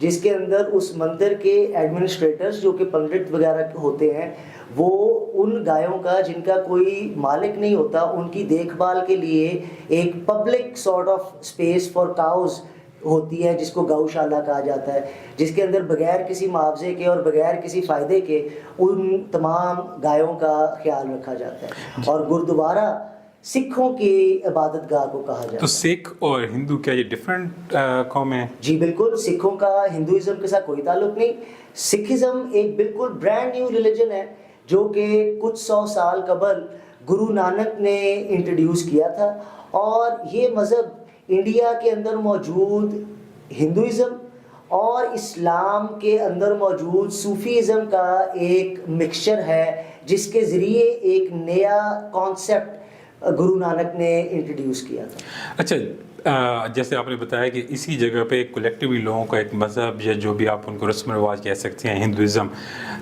جس کے اندر اس مندر کے ایڈمنسٹریٹرز جو کہ پنڈت وغیرہ ہوتے ہیں وہ ان گایوں کا جن کا کوئی مالک نہیں ہوتا ان کی دیکھ بھال کے لیے ایک public sort of space for cows ہوتی ہے جس کو گاؤ شالہ کہا جاتا ہے، جس کے اندر بغیر کسی معاوضے کے اور بغیر کسی فائدے کے ان تمام گایوں کا خیال رکھا جاتا ہے. اور گردوارہ سکھوں کی عبادت گاہ کو کہا جاتا ہے. تو سکھ اور ہندو کیا یہ ڈفرینٹ قوم ہے؟ جی بالکل، سکھوں کا ہندوازم کے ساتھ کوئی تعلق نہیں. سکھزم ایک بالکل برانڈ نیو ریلیجن ہے جو کہ کچھ 100 سال قبل گرو نانک نے انٹروڈیوس کیا تھا، اور یہ مذہب انڈیا کے اندر موجود ہندوازم اور اسلام کے اندر موجود صوفیزم کا ایک مکسچر ہے جس کے ذریعے ایک نیا کانسیپٹ گرو نانک نے انٹروڈیوس کیا تھا. اچھا، جیسے آپ نے بتایا کہ اسی جگہ پہ کولیکٹیولی لوگوں کا ایک مذہب یا جو بھی آپ ان کو رسم و رواج کہہ سکتے ہیں ہندوازم،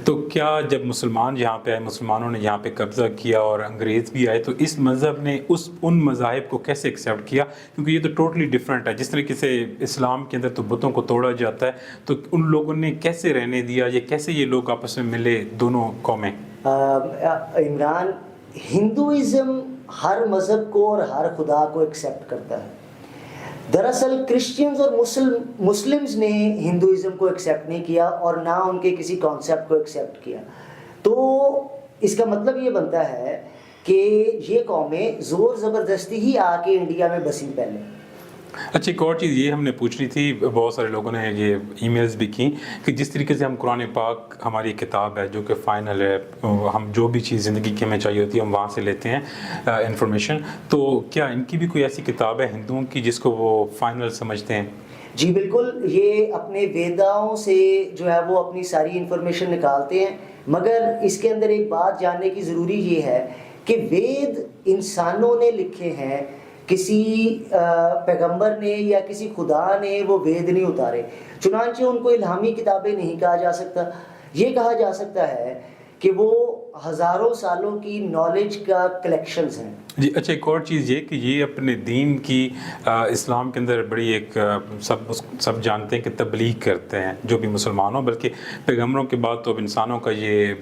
تو کیا جب مسلمان یہاں پہ آئے، مسلمانوں نے یہاں پہ قبضہ کیا اور انگریز بھی آئے، تو اس مذہب نے ان مذاہب کو کیسے ایکسیپٹ کیا؟ کیونکہ یہ تو ٹوٹلی ڈفرینٹ ہے. جس طریقے سے اسلام کے اندر تو بتوں کو توڑا جاتا ہے، تو ان لوگوں نے کیسے رہنے دیا، یا کیسے یہ لوگ آپس میں ملے دونوں قومیں؟ عمران، ہندوازم ہر مذہب کو اور ہر خدا کو ایکسیپٹ کرتا ہے. دراصل کرسچینز اور مسلمز نے ہندوازم کو ایکسیپٹ نہیں کیا اور نہ ان کے کسی کانسیپٹ کو ایکسیپٹ کیا. تو اس کا مطلب یہ بنتا ہے کہ یہ قومیں زور زبردستی ہی آ کے انڈیا میں بسی پہلے. اچھا، ایک اور چیز یہ ہم نے پوچھنی تھی، بہت سارے لوگوں نے یہ ای میلز بھی کی کہ جس طریقے سے ہم قرآن پاک ہماری کتاب ہے جو کہ فائنل ہے، ہم جو بھی چیز زندگی کی ہمیں چاہیے ہوتی ہے ہم وہاں سے لیتے ہیں انفارمیشن، تو کیا ان کی بھی کوئی ایسی کتاب ہے ہندوؤں کی جس کو وہ فائنل سمجھتے ہیں؟ جی بالکل، یہ اپنے ویداؤں سے جو ہے وہ اپنی ساری انفارمیشن نکالتے ہیں، مگر اس کے اندر ایک بات جاننے کی ضروری یہ ہے کہ وید انسانوں نے لکھے ہیں، کسی پیغمبر نے یا کسی خدا نے وہ وید نہیں اتارے. چنانچہ ان کو الہامی کتابیں نہیں کہا جا سکتا. یہ کہا جا سکتا ہے کہ وہ ہزاروں سالوں کی نالج کا کلیکشنز ہیں. جی اچھا، ایک اور چیز یہ کہ یہ اپنے دین کی اسلام کے اندر بڑی ایک سب جانتے ہیں کہ تبلیغ کرتے ہیں، جو بھی مسلمان ہوں، بلکہ پیغمبروں کے بعد تو اب انسانوں کا یہ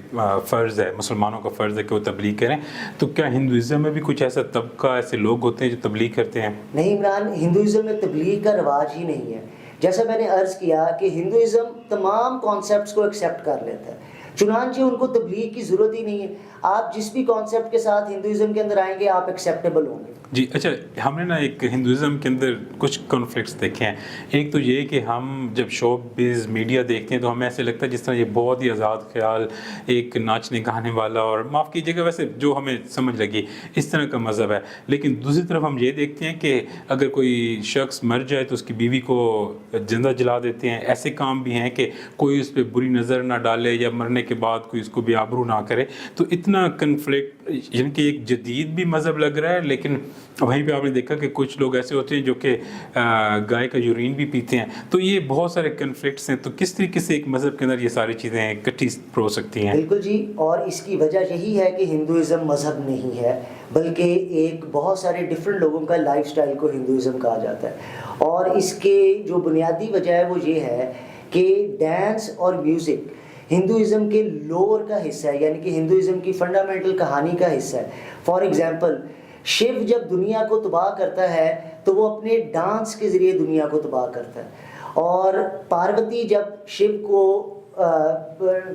فرض ہے، مسلمانوں کا فرض ہے کہ وہ تبلیغ کریں. تو کیا ہندوازم میں بھی کچھ ایسا طبقہ، ایسے لوگ ہوتے ہیں جو تبلیغ کرتے ہیں؟ نہیں عمران، ہندوازم میں تبلیغ کا رواج ہی نہیں ہے. جیسا میں نے عرض کیا کہ ہندوازم تمام کانسیپٹس کو ایکسیپٹ کر لیتا ہے، چنانچہ ان کو تبلیغ کی ضرورت ہی نہیں ہے. آپ جس بھی کانسیپٹ کے ساتھ ہندوازم کے اندر آئیں گے آپ ایکسیپٹیبل ہوں گے. جی اچھا، ہم نے نا ایک ہندوازم کے اندر کچھ کنفلکٹس دیکھے ہیں. ایک تو یہ کہ ہم جب شو بیز میڈیا دیکھتے ہیں تو ہمیں ایسے لگتا ہے جس طرح یہ بہت ہی آزاد خیال، ایک ناچنے گانے والا، اور معاف کیجیے گا ویسے جو ہمیں سمجھ لگی اس طرح کا مذہب ہے. لیکن دوسری طرف ہم یہ دیکھتے ہیں کہ اگر کوئی شخص مر جائے تو اس کی بیوی کو زندہ جلا دیتے ہیں. ایسے کام بھی ہیں کہ کوئی اس پہ بری نظر نہ ڈالے یا مرنے کے بعد کوئی اس کو بھی آبرو نہ کرے. تو اتنا کنفلکٹ، یعنی کہ ایک جدید بھی مذہب لگ رہا ہے، لیکن وہیں پہ آپ نے دیکھا کہ کچھ لوگ ایسے ہوتے ہیں جو کہ گائے کا یورین بھی پیتے ہیں. تو یہ بہت سارے کنفلکٹس ہیں. تو کس طریقے سے ایک مذہب کے اندر یہ ساری چیزیں اکٹھی ہو سکتی ہیں؟ بالکل جی، اور اس کی وجہ یہی ہے کہ ہندوازم مذہب نہیں ہے بلکہ ایک بہت سارے ڈفرینٹ لوگوں کا لائف سٹائل کو ہندوازم کہا جاتا ہے. اور اس کے جو بنیادی وجہ ہے وہ یہ ہے کہ ڈانس اور میوزک ہندوازم کے لور کا حصہ ہے، یعنی کہ ہندوازم کی فنڈامنٹل کہانی کا حصہ ہے. فار ایگزامپل، شیو جب دنیا کو تباہ کرتا ہے تو وہ اپنے ڈانس کے ذریعے دنیا کو تباہ کرتا ہے، اور پاروتی جب شیو کو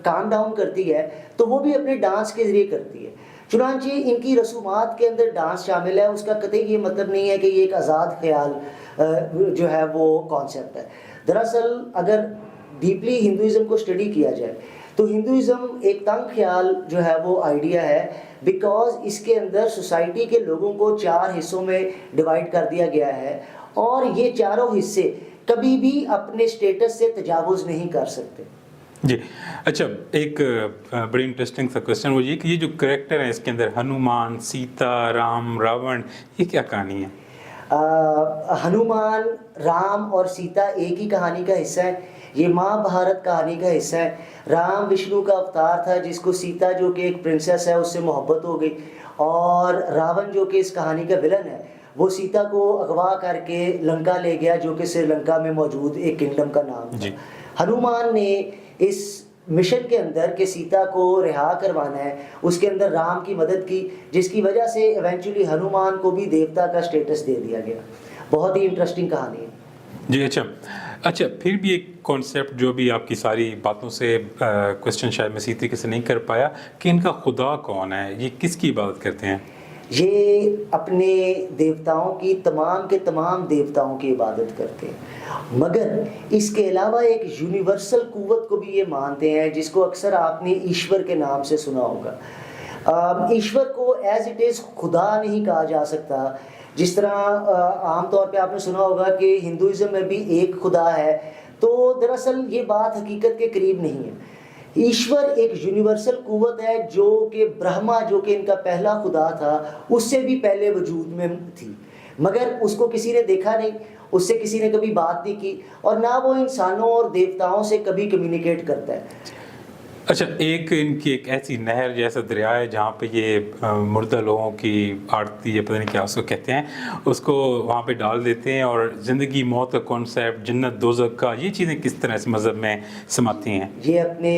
کام ڈاؤن کرتی ہے تو وہ بھی اپنے ڈانس کے ذریعے کرتی ہے. چنانچہ ان کی رسومات کے اندر ڈانس شامل ہے. اس کا قطعی یہ مطلب نہیں ہے کہ یہ ایک آزاد خیال جو ہے وہ کانسیپٹ ہے. دراصل اگر ڈیپلی ہندوازم کو اسٹڈی کیا جائے تو ہندوازم ایک تنگ خیال جو ہے وہ آئیڈیا ہے، بیکاز اس کے اندر سوسائٹی کے لوگوں کو 4 حصوں میں ڈیوائڈ کر دیا گیا ہے، اور یہ چاروں حصے کبھی بھی اپنے سٹیٹس سے تجاوز نہیں کر سکتے. جی اچھا، ایک بڑی انٹرسٹنگ سا کوشچن وہ یہ کہ یہ جو کریکٹر ہیں اس کے اندر ہنومان، سیتا، رام، راون، یہ کیا کہانی ہے؟ ہنومان، رام اور سیتا ایک ہی کہانی کا حصہ ہے. یہ ماں بھارت کہانی کا حصہ ہے. رام وشنو کا اوتار تھا جس کو سیتا جو کہ ایک پرنسس ہے اس سے محبت ہو گئی، اور راون جو کہ اس کہانی کا ولن ہے وہ سیتا کو اغوا کر کے لنکا لے گیا، جو کہ سری لنکا میں موجود ایک کنگڈم کا نام تھا. ہنومان نے اس مشن کے اندر کہ سیتا کو رہا کروانا ہے اس کے اندر رام کی مدد کی، جس کی وجہ سے ایونچولی ہنومان کو بھی دیوتا کا سٹیٹس دے دیا گیا. بہت ہی انٹرسٹنگ کہانی ہے. جی اچھا پھر بھی ایک کانسیپٹ جو بھی آپ کی ساری باتوں سے کوشچن شاید میں اسی طریقے سے نہیں کر پایا کہ ان کا خدا کون ہے، یہ کس کی عبادت کرتے ہیں؟ یہ اپنے دیوتاؤں کی تمام کے تمام دیوتاؤں کی عبادت کرتے ہیں، مگر اس کے علاوہ ایک یونیورسل قوت کو بھی یہ مانتے ہیں جس کو اکثر آپ نے ایشور کے نام سے سنا ہوگا. ایشور کو ایز اٹ از خدا نہیں کہا جا سکتا. جس طرح عام طور پہ آپ نے سنا ہوگا کہ ہندوازم میں بھی ایک خدا ہے، تو دراصل یہ بات حقیقت کے قریب نہیں ہے. ایشور ایک یونیورسل قوت ہے جو کہ برہما، جو کہ ان کا پہلا خدا تھا، اس سے بھی پہلے وجود میں تھی، مگر اس کو کسی نے دیکھا نہیں، اس سے کسی نے کبھی بات نہیں کی، اور نہ وہ انسانوں اور دیوتاؤں سے کبھی کمیونیکیٹ کرتا ہے. اچھا ایک ان کی ایک ایسی نہر جیسا دریا ہے جہاں پہ یہ مردہ لوگوں کی آرتی یا پتہ نہیں کیا اس کو کہتے ہیں، اس کو وہاں پہ ڈال دیتے ہیں، اور زندگی موت کا کانسیپٹ، جنت دوزخ کا، یہ چیزیں کس طرح اس مذہب میں سماتی ہیں؟ یہ اپنے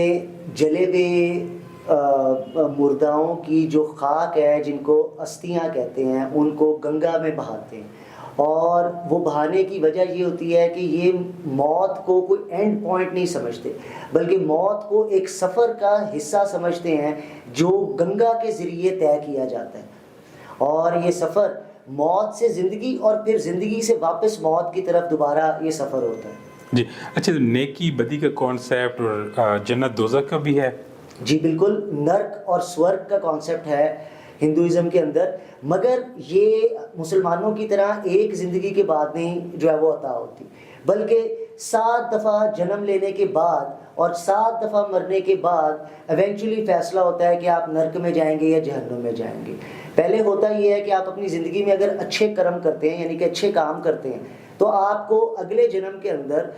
جلے ہوئے مرداؤں کی جو خاک ہے، جن کو استیاں کہتے ہیں، ان کو گنگا میں بہاتے ہیں، اور وہ بہانے کی وجہ یہ ہوتی ہے کہ یہ موت کو کوئی اینڈ پوائنٹ نہیں سمجھتے، بلکہ موت کو ایک سفر کا حصہ سمجھتے ہیں جو گنگا کے ذریعے طے کیا جاتا ہے. اور یہ سفر موت سے زندگی اور پھر زندگی سے واپس موت کی طرف دوبارہ یہ سفر ہوتا ہے. جی اچھا نیکی بدی کا کانسیپٹ اور جنت دوزخ کا بھی ہے؟ جی بالکل، نرک اور سورگ کا کانسیپٹ ہے ہندوازم کے اندر، مگر یہ مسلمانوں کی طرح ایک زندگی کے بعد نہیں جو ہے وہ عطا ہوتی، بلکہ 7 دفعہ جنم لینے کے بعد اور 7 دفعہ مرنے کے بعد ایونچولی فیصلہ ہوتا ہے کہ آپ نرک میں جائیں گے یا جہنم میں جائیں گے. پہلے ہوتا یہ ہے کہ آپ اپنی زندگی میں اگر اچھے کرم کرتے ہیں، یعنی کہ اچھے کام کرتے ہیں، تو آپ کو اگلے جنم کے اندر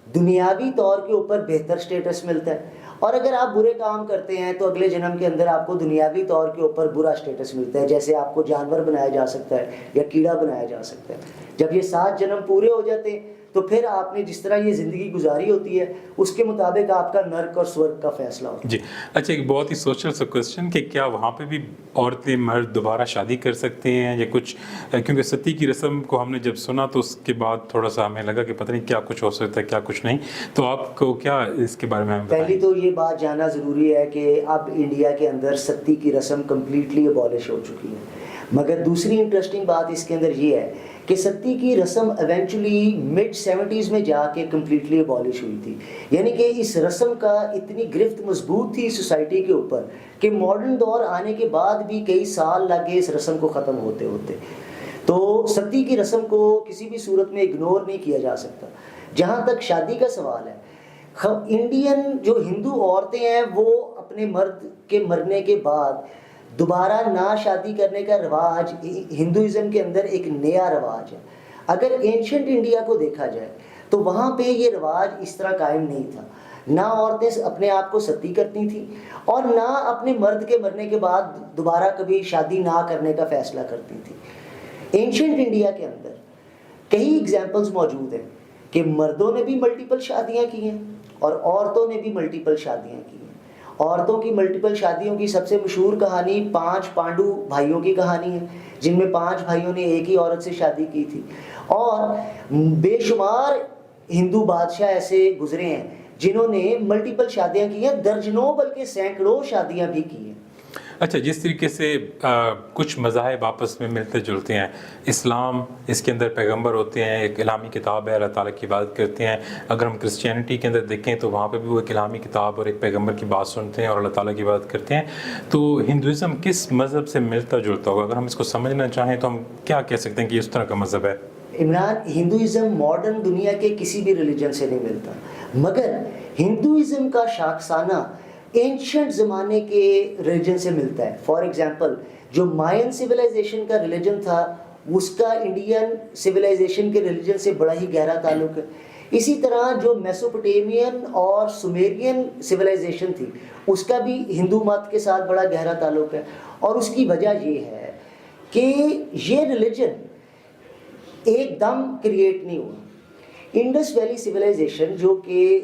دنیاوی طور کے اوپر بہتر سٹیٹس ملتا ہے، اور اگر آپ برے کام کرتے ہیں تو اگلے جنم کے اندر آپ کو دنیاوی طور کے اوپر برا سٹیٹس ملتا ہے. جیسے آپ کو جانور بنایا جا سکتا ہے یا کیڑا بنایا جا سکتا ہے. جب یہ 7 جنم پورے ہو جاتے ہیں تو پھر آپ نے جس طرح یہ زندگی گزاری ہوتی ہے اس کے مطابق آپ کا نرک اور سورگ کا فیصلہ ہوتا ہے. جی اچھا ایک بہت ہی سوشل سا کوشچن کہ کیا وہاں پہ بھی عورتیں مرد دوبارہ شادی کر سکتے ہیں یا کچھ، کیونکہ ستی کی رسم کو ہم نے جب سنا تو اس کے بعد تھوڑا سا ہمیں لگا کہ پتہ نہیں کیا کچھ ہو سکتا ہے کیا کچھ نہیں، تو آپ کو کیا اس کے بارے میں ہمیں بتائیں؟ پہلی تو یہ بات جاننا ضروری ہے کہ اب انڈیا کے اندر ستی کی رسم کمپلیٹلی ابالش ہو چکی ہے، مگر دوسری انٹرسٹنگ بات اس کے اندر یہ ہے کہ ستی کی رسم ایونچولی mid 70s میں جا کے کمپلیٹلی ابالش ہوئی تھی. یعنی کہ اس رسم کا اتنی گرفت مضبوط تھی سوسائٹی کے اوپر کہ ماڈرن دور آنے کے بعد بھی کئی سال لگے اس رسم کو ختم ہوتے ہوتے. تو ستی کی رسم کو کسی بھی صورت میں اگنور نہیں کیا جا سکتا. جہاں تک شادی کا سوال ہے، انڈین جو ہندو عورتیں ہیں وہ اپنے مرد کے مرنے کے بعد دوبارہ نہ شادی کرنے کا رواج ہندوازم کے اندر ایک نیا رواج ہے. اگر اینشنٹ انڈیا کو دیکھا جائے تو وہاں پہ یہ رواج اس طرح قائم نہیں تھا. نہ عورتیں اپنے آپ کو ستی کرتی تھیں اور نہ اپنے مرد کے مرنے کے بعد دوبارہ کبھی شادی نہ کرنے کا فیصلہ کرتی تھی. اینشنٹ انڈیا کے اندر کئی ایگزامپلز موجود ہیں کہ مردوں نے بھی ملٹیپل شادیاں کی ہیں اور عورتوں نے بھی ملٹیپل شادیاں کی ہیں. عورتوں کی ملٹیپل شادیوں کی سب سے مشہور کہانی 5 پانڈو بھائیوں کی کہانی ہے، جن میں 5 بھائیوں نے ایک ہی عورت سے شادی کی تھی، اور بے شمار ہندو بادشاہ ایسے گزرے ہیں جنہوں نے ملٹیپل شادیاں کی ہیں، درجنوں بلکہ سینکڑوں شادیاں بھی کی ہیں. اچھا جس طریقے سے کچھ مذاہب آپس میں ملتے جلتے ہیں، اسلام اس کے اندر پیغمبر ہوتے ہیں، ایک الہامی کتاب ہے، اللہ تعالیٰ کی عبادت کرتے ہیں. اگر ہم کرسچینٹی کے اندر دیکھیں تو وہاں پہ بھی وہ ایک الہامی کتاب اور ایک پیغمبر کی بات سنتے ہیں اور اللہ تعالیٰ کی عبادت کرتے ہیں. تو ہندوازم کس مذہب سے ملتا جلتا ہوگا؟ اگر ہم اس کو سمجھنا چاہیں تو ہم کیا کہہ سکتے ہیں کہ اس طرح کا مذہب ہے؟ عمران، ہندوازم ماڈرن دنیا کے کسی بھی ریلیجن سے نہیں ملتا، مگر ہندوازم کا شاخسانہ اینشنٹ زمانے کے ریلیجن سے ملتا ہے. فار ایگزامپل جو مائن سویلائزیشن کا ریلیجن تھا اس کا انڈین سویلائزیشن کے ریلیجن سے بڑا ہی گہرا تعلق ہے. اسی طرح جو میسوپوٹیمین اور سومیرین سویلائزیشن تھی اس کا بھی ہندو مت کے ساتھ بڑا گہرا تعلق ہے. اور اس کی وجہ یہ ہے کہ یہ ریلیجن ایک دم کریٹ نہیں ہوا. انڈس ویلی سویلائزیشن جو کہ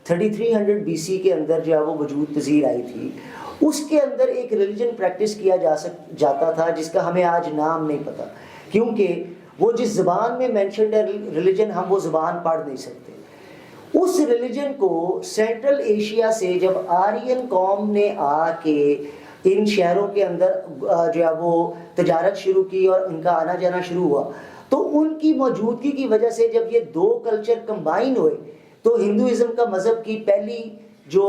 3300 BC کے اندر جو ہے وہ وجود پذیر آئی تھی، اس کے اندر ایک ریلیجن پریکٹس کیا جاتا تھا جس کا ہمیں آج نام نہیں پتا، کیونکہ وہ جس زبان میں مینشنڈ ہے ریلیجن، ہم وہ زبان پڑھ نہیں سکتے۔ اس ریلیجن کو سینٹرل ایشیا سے جب آرین قوم نے آ کے ان شہروں کے اندر جو ہے وہ تجارت شروع کی اور ان کا آنا جانا شروع ہوا، تو ان کی موجودگی کی وجہ سے جب یہ دو کلچر کمبائن ہوئے تو ہندوازم کا مذہب کی پہلی جو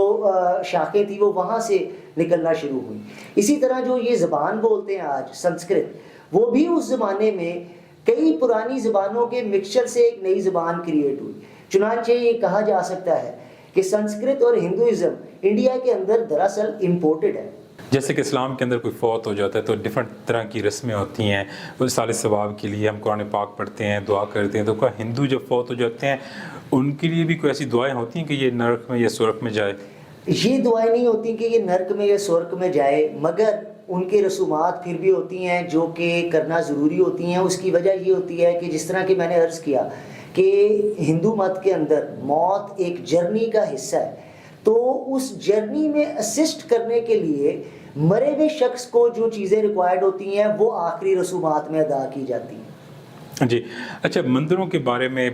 شاخیں تھی وہ وہاں سے نکلنا شروع ہوئی۔ اسی طرح جو یہ زبان بولتے ہیں آج سنسکرت، وہ بھی اس زمانے میں کئی پرانی زبانوں کے مکسچر سے ایک نئی زبان کریٹ ہوئی۔ چنانچہ یہ کہا جا سکتا ہے کہ سنسکرت اور ہندوازم انڈیا کے اندر دراصل امپورٹڈ ہے۔ جیسے کہ اسلام کے اندر کوئی فوت ہو جاتا ہے تو ڈفرینٹ طرح کی رسمیں ہوتی ہیں، وہ سال ثواب کے لیے ہم قرآن پاک پڑھتے ہیں، دعا کرتے ہیں، تو کیا ہندو جب فوت ہو جاتے ہیں ان کے لیے بھی کوئی ایسی دعائیں ہوتی ہیں کہ یہ نرک میں یا سورگ میں جائے؟ یہ دعائیں نہیں ہوتی کہ یہ نرک میں یا سورگ میں جائے، مگر ان کے رسومات پھر بھی ہوتی ہیں جو کہ کرنا ضروری ہوتی ہیں۔ اس کی وجہ یہ ہوتی ہے کہ جس طرح کہ میں نے عرض کیا کہ ہندو مت کے اندر موت ایک جرنی کا حصہ ہے، تو اس جرنی میں اسسٹ کرنے کے لیے مرے ہوئے شخص کو جو چیزیں ریکوائرڈ ہوتی ہیں وہ آخری رسومات میں ادا کی جاتی ہیں۔ جی اچھا، مندروں کے بارے میں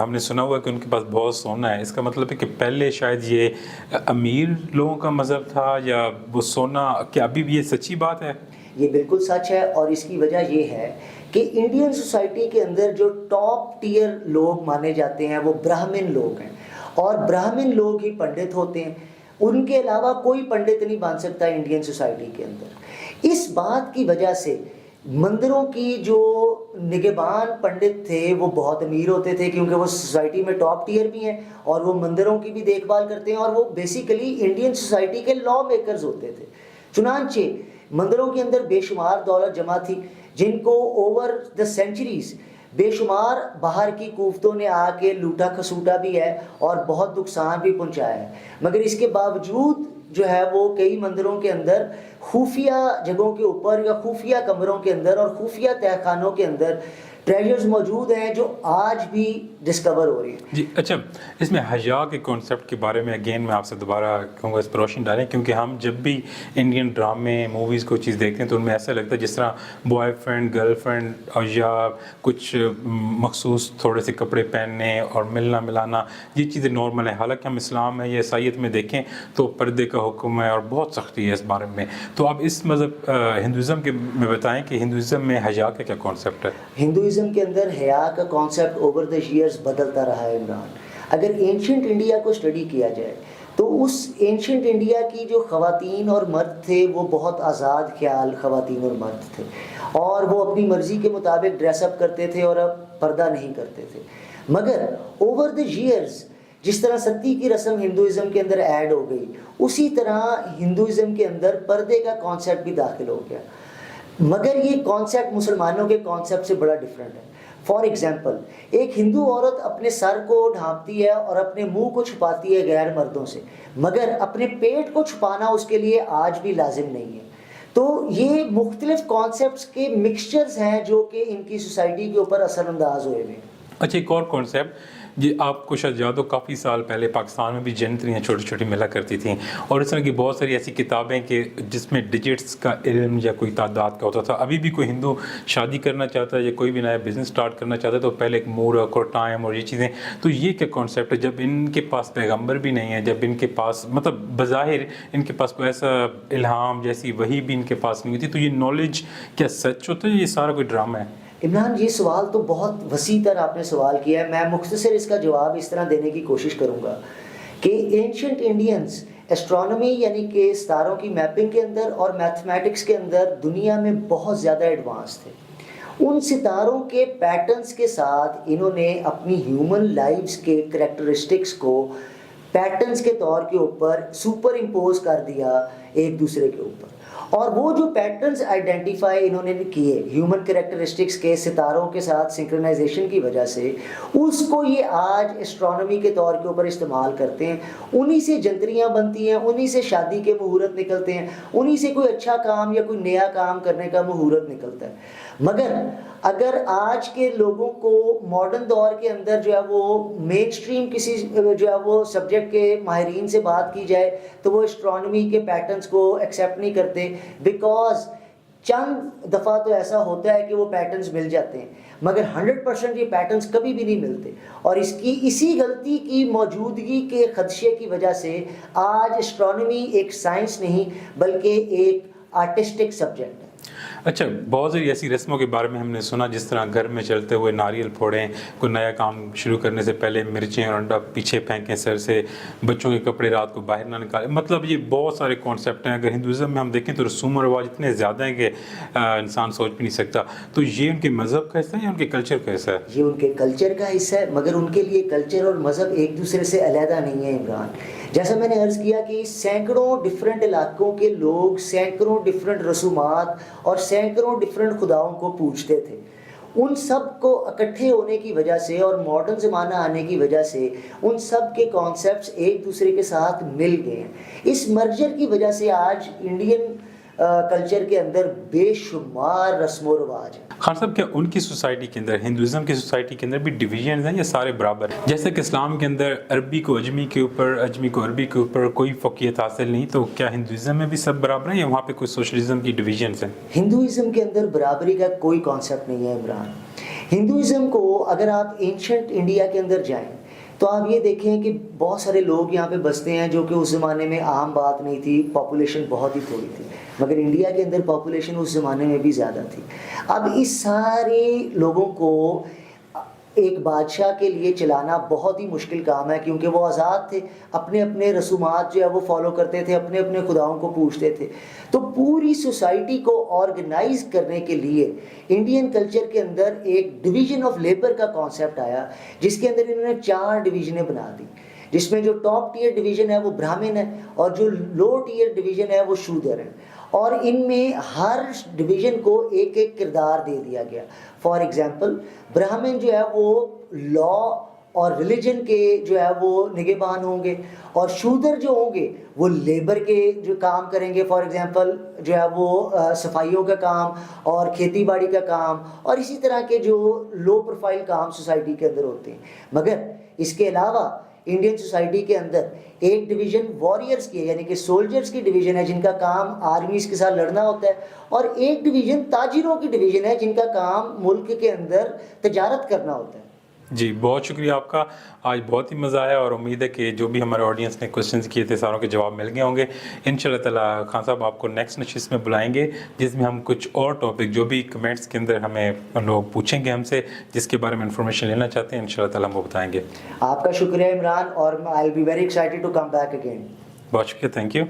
ہم نے سنا ہوا کہ ان کے پاس بہت سونا ہے، اس کا مطلب ہے کہ پہلے شاید یہ امیر لوگوں کا مذہب تھا یا وہ سونا، کیا ابھی بھی یہ سچی بات ہے؟ یہ بالکل سچ ہے، اور اس کی وجہ یہ ہے کہ انڈین سوسائٹی کے اندر جو ٹاپ ٹیئر لوگ مانے جاتے ہیں وہ براہمن لوگ ہیں، اور براہمن لوگ ہی پنڈت ہوتے ہیں، ان کے علاوہ کوئی پنڈت نہیں بن سکتا انڈین سوسائٹی کے اندر۔ اس بات کی وجہ سے مندروں کی جو نگہبان پنڈت تھے وہ بہت امیر ہوتے تھے، کیونکہ وہ سوسائٹی میں ٹاپ ٹیئر بھی ہیں اور وہ مندروں کی بھی دیکھ بھال کرتے ہیں، اور وہ بیسیکلی انڈین سوسائٹی کے لا میکرز ہوتے تھے۔ چنانچہ مندروں کے اندر بے شمار دولت جمع تھی، جن کو اوور دا سینچریز بے شمار باہر کی قوتوں نے آ کے لوٹا کھسوٹا بھی ہے اور بہت نقصان بھی پہنچایا ہے، مگر اس کے باوجود جو ہے وہ کئی مندروں کے اندر خفیہ جگہوں کے اوپر یا خفیہ کمروں کے اندر اور خفیہ تہہ خانوں کے اندر ٹریجرز موجود ہیں جو آج بھی ڈسکور ہو رہی ہیں۔ جی اچھا، اس میں حیا کے کانسیپٹ کے بارے میں اگین میں آپ سے دوبارہ کہوں گا اس پر روشنی ڈالیں، کیونکہ ہم جب بھی انڈین ڈرامے موویز کو چیز دیکھتے ہیں تو ان میں ایسا لگتا ہے جس طرح بوائے فرینڈ گرل فرینڈ اور یا کچھ مخصوص تھوڑے سے کپڑے پہننے اور ملنا ملانا، یہ چیزیں نارمل ہیں، حالانکہ ہم اسلام میں یا عیسائیت میں دیکھیں تو پردے کا حکم ہے اور بہت سختی ہے اس بارے میں۔ تو آپ اس مذہب ہندوازم کے میں بتائیں کہ ہندوازم میں حیا کا کیا کانسیپٹ ہے؟ ہندوازم کے اندر حیا کا کانسیپٹ اوور دا ایئرز بدلتا رہا ہے عمران۔ اگر اینشنٹ انڈیا کو اسٹڈی کیا جائے تو اس اینشنٹ انڈیا کی جو خواتین اور مرد تھے وہ بہت آزاد خیال خواتین اور مرد تھے، اور وہ اپنی مرضی کے مطابق ڈریس اپ کرتے تھے اور اب پردہ نہیں کرتے تھے۔ مگر اوور دا ایئرز جس طرح ستی کی رسم ہندوازم کے اندر ایڈ ہو گئی، اسی طرح ہندوازم کے اندر پردے کا کانسیپٹ بھی داخل ہو گیا، مگر یہ کانسیپٹ مسلمانوں کے کانسیپٹ سے بڑا ڈفرینٹ ہے۔ فار ایگزامپل، ایک ہندو عورت اپنے سر کو ڈھانپتی ہے اور اپنے منہ کو چھپاتی ہے غیر مردوں سے، مگر اپنے پیٹ کو چھپانا اس کے لیے آج بھی لازم نہیں ہے۔ تو یہ مختلف کانسیپٹس کے مکسچرز ہیں جو کہ ان کی سوسائٹی کے اوپر اثر انداز ہوئے ہوئے ہیں۔ اچھا، ایک اور کانسیپٹ جی آپ کو شاید یاد ہو، کافی سال پہلے پاکستان میں بھی جنتریاں چھوٹی چھوٹی ملا کرتی تھیں، اور اس طرح کی بہت ساری ایسی کتابیں کہ جس میں ڈیجٹس کا علم یا کوئی تعداد کا ہوتا تھا۔ ابھی بھی کوئی ہندو شادی کرنا چاہتا ہے یا کوئی بھی نیا بزنس سٹارٹ کرنا چاہتا ہے تو پہلے ایک مورخ اور ٹائم اور یہ چیزیں، تو یہ کیا کانسیپٹ ہے جب ان کے پاس پیغمبر بھی نہیں ہے، جب ان کے پاس مطلب بظاہر ان کے پاس کوئی ایسا الہام جیسی وہی بھی ان کے پاس نہیں ہوتی، تو یہ نالج کیا سچ ہوتا ہے، یہ سارا کوئی ڈرامہ ہے؟ عمران، یہ سوال تو بہت وسیع تر آپ نے سوال کیا ہے۔ میں مختصر اس کا جواب اس طرح دینے کی کوشش کروں گا کہ اینشنٹ انڈینز ایسٹرونومی یعنی کہ ستاروں کی میپنگ کے اندر اور میتھمیٹکس کے اندر دنیا میں بہت زیادہ ایڈوانس تھے۔ ان ستاروں کے پیٹرنز کے ساتھ انہوں نے اپنی ہیومن لائفز کے کریکٹرسٹکس کو پیٹرنز کے طور کے اوپر سپر امپوز کر دیا ایک دوسرے کے اوپر، اور وہ جو پیٹرنز آئیڈینٹیفائی انہوں نے کیے ہیومن کریکٹرسٹکس کے ستاروں کے ساتھ سنکرونائزیشن کی وجہ سے، اس کو یہ آج ایسٹرونومی کے طور کے اوپر استعمال کرتے ہیں۔ انہی سے جنتریاں بنتی ہیں، انہی سے شادی کے مہورت نکلتے ہیں، انہی سے کوئی اچھا کام یا کوئی نیا کام کرنے کا مہورت نکلتا ہے۔ مگر اگر آج کے لوگوں کو ماڈرن دور کے اندر جو ہے وہ مین اسٹریم کسی جو ہے وہ سبجیکٹ کے ماہرین سے بات کی جائے تو وہ اسٹرانومی کے پیٹرنس کو ایکسیپٹ نہیں کرتے، بیکاز چند دفعہ تو ایسا ہوتا ہے کہ وہ پیٹرنز مل جاتے ہیں، مگر 100% یہ پیٹرنز کبھی بھی نہیں ملتے، اور اسی غلطی کی موجودگی کے خدشے کی وجہ سے آج اسٹرانومی ایک سائنس نہیں بلکہ ایک آرٹسٹک سبجیکٹ ہے۔ اچھا، بہت ساری ایسی رسموں کے بارے میں ہم نے سنا، جس طرح گھر میں چلتے ہوئے ناریل پھوڑیں، کوئی نیا کام شروع کرنے سے پہلے مرچیں اور انڈا پیچھے پھینکیں سر سے، بچوں کے کپڑے رات کو باہر نہ نکالیں، مطلب یہ بہت سارے کانسیپٹ ہیں۔ اگر ہندوازم میں ہم دیکھیں تو رسوم و رواج اتنے زیادہ ہیں کہ انسان سوچ بھی نہیں سکتا۔ تو یہ ان کے مذہب کا حصہ ہے یا ان کے کلچر کا حصہ ہے؟ یہ ان کے کلچر کا حصہ ہے، مگر ان کے لیے کلچر اور مذہب ایک دوسرے سے علیحدہ نہیں ہے عمران۔ جیسا میں نے عرض کیا کہ سینکڑوں ڈفرینٹ علاقوں کے لوگ سینکڑوں ڈفرینٹ رسومات اور سینکڑوں ڈفرینٹ خداؤں کو پوجتے تھے، ان سب کو اکٹھے ہونے کی وجہ سے اور ماڈرن زمانہ آنے کی وجہ سے ان سب کے کانسیپٹس ایک دوسرے کے ساتھ مل گئے ہیں۔ اس مرجر کی وجہ سے آج انڈین کلچر کے اندر بے شمار رسم و رواج ہیں۔ خان صاحب، کیا ان کی سوسائٹی کے اندر، ہندوازم کی سوسائٹی کے اندر بھی ڈویژنز ہیں یا سارے برابر ہیں؟ جیسے کہ اسلام کے اندر عربی کو اجمی کے اوپر، اجمی کو عربی کے اوپر کوئی فوقیت حاصل نہیں، تو کیا ہندوازم میں بھی سب برابر ہیں یا وہاں پہ کوئی سوشلزم کی ڈویژنز ہیں؟ ہندوازم کے اندر برابری کا کوئی کانسیپٹ نہیں ہے عمران۔ ہندوازم کو اگر آپ اینشنٹ انڈیا کے اندر جائیں تو آپ یہ دیکھیں کہ بہت سارے لوگ یہاں پہ بستے ہیں، جو کہ اس زمانے میں عام بات نہیں تھی، پاپولیشن بہت ہی تھوڑی تھی، مگر انڈیا کے اندر پاپولیشن اس زمانے میں بھی زیادہ تھی۔ اب اس سارے لوگوں کو ایک بادشاہ کے لیے چلانا بہت ہی مشکل کام ہے، کیونکہ وہ آزاد تھے، اپنے اپنے رسومات جو ہے وہ فالو کرتے تھے، اپنے اپنے خداؤں کو پوجتے تھے۔ تو پوری سوسائٹی کو آرگنائز کرنے کے لیے انڈین کلچر کے اندر ایک ڈویژن آف لیبر کا کانسیپٹ آیا، جس کے اندر انہوں نے 4 ڈویژنیں بنا دی، جس میں جو ٹاپ ٹیئر ڈویژن ہے وہ برہمن ہے اور جو لو ٹیئر ڈویژن ہے وہ شودر ہے، اور ان میں ہر ڈویژن کو ایک ایک کردار دے دیا گیا۔ فار ایگزامپل، برہمن جو ہے وہ لا اور ریلیجن کے جو ہے وہ نگہبان ہوں گے، اور شودر جو ہوں گے وہ لیبر کے جو کام کریں گے، فار ایگزامپل جو ہے وہ صفائیوں کا کام اور کھیتی باڑی کا کام اور اسی طرح کے جو لو پروفائل کام سوسائٹی کے اندر ہوتے ہیں۔ مگر اس کے علاوہ انڈین سوسائٹی کے اندر ایک ڈویژن واریئرز کی ہے، یعنی کہ سولجرز کی ڈویژن ہے، جن کا کام آرمیز کے ساتھ لڑنا ہوتا ہے، اور ایک ڈویژن تاجروں کی ڈویژن ہے، جن کا کام ملک کے اندر تجارت کرنا ہوتا ہے۔ جی، بہت شکریہ آپ کا، آج بہت ہی مزہ آیا، اور امید ہے کہ جو بھی ہمارے آڈینس نے کوشچنز کیے تھے ساروں کے جواب مل گئے ہوں گے۔ انشاءاللہ تعالیٰ خان صاحب آپ کو نیکسٹ نشست میں بلائیں گے، جس میں ہم کچھ اور ٹاپک جو بھی کمنٹس کے اندر ہمیں لوگ پوچھیں گے ہم سے، جس کے بارے میں انفارمیشن لینا چاہتے ہیں، انشاءاللہ تعالیٰ ہم وہ بتائیں گے۔ آپ کا شکریہ عمران، اور I will be very excited to come back again. بہت شکریہ، تھینک یو۔